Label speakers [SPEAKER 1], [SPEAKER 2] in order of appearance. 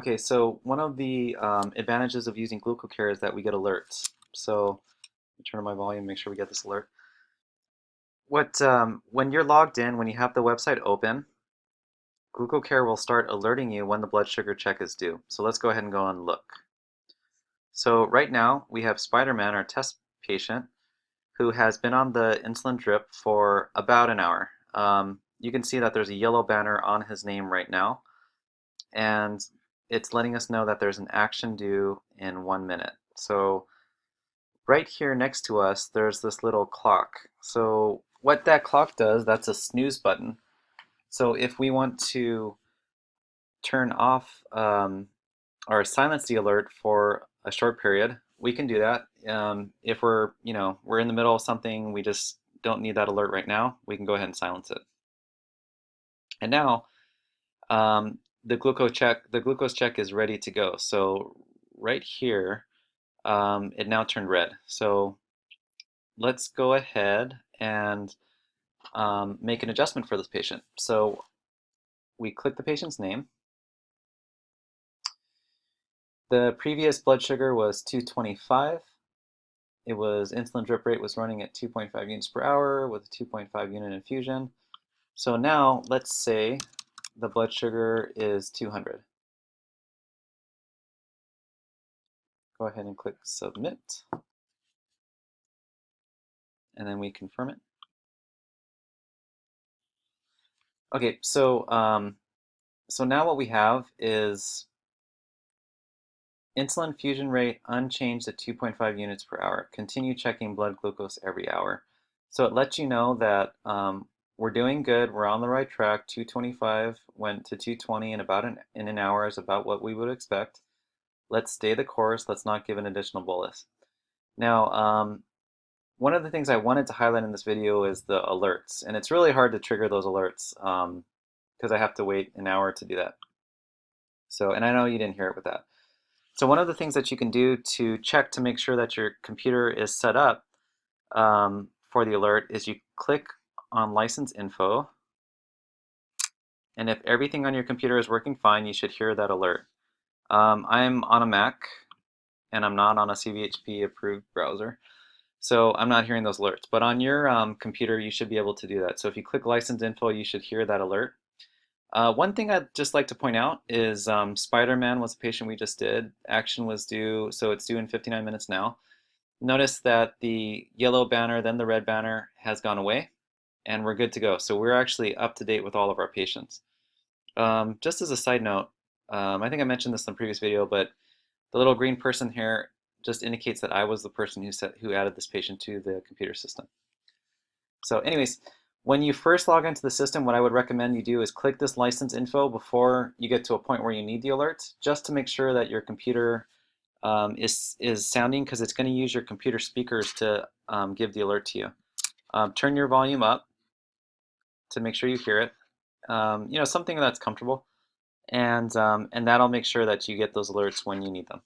[SPEAKER 1] Okay, so one of the advantages of using GlucoCare is that we get alerts. So let me turn on my volume, make sure we get this alert. When you're logged in, when you have the website open, GlucoCare will start alerting you when the blood sugar check is due. So let's go ahead and go and look. So right now we have Spider-Man, our test patient, who has been on the insulin drip for about an hour. You can see that there's a yellow banner on his name right now, and it's letting us know that there's an action due in 1 minute. So right here next to us, there's this little clock. So what that clock does, that's a snooze button. So if we want to turn off or silence the alert for a short period, we can do that. If we're in the middle of something, we just don't need that alert right now, we can go ahead and silence it. And now the glucose check is ready to go. So right here, it now turned red. So let's go ahead and make an adjustment for this patient. So we click the patient's name. The previous blood sugar was 225. It was insulin drip rate was running at 2.5 units per hour with a 2.5 unit infusion. So now let's say the blood sugar is 200. Go ahead and click submit, and then we confirm it. Okay, so now what we have is insulin fusion rate unchanged at 2.5 units per hour. Continue checking blood glucose every hour. So it lets you know that we're doing good, we're on the right track. 225 went to 220 in about in an hour is about what we would expect. Let's stay the course, let's not give an additional bolus. Now, one of the things I wanted to highlight in this video is the alerts, and it's really hard to trigger those alerts because I have to wait an hour to do that. So, and I know you didn't hear it with that. So one of the things that you can do to check to make sure that your computer is set up for the alert is you click on license info, and if everything on your computer is working fine, you should hear that alert. I'm on a Mac, and I'm not on a CVHP approved browser, so I'm not hearing those alerts. But on your computer, you should be able to do that. So if you click license info, you should hear that alert. One thing I'd just like to point out is Spider-Man was a patient we just did. Action was due, so it's due in 59 minutes now. Notice that the yellow banner, then the red banner has gone away, and we're good to go. So we're actually up to date with all of our patients. Just as a side note, I think I mentioned this in the previous video, but the little green person here just indicates that I was the person who added this patient to the computer system. So anyways, when you first log into the system, what I would recommend you do is click this license info before you get to a point where you need the alert, just to make sure that your computer is sounding, because it's going to use your computer speakers to give the alert to you. Turn your volume up to make sure you hear it. Something that's comfortable, and that'll make sure that you get those alerts when you need them.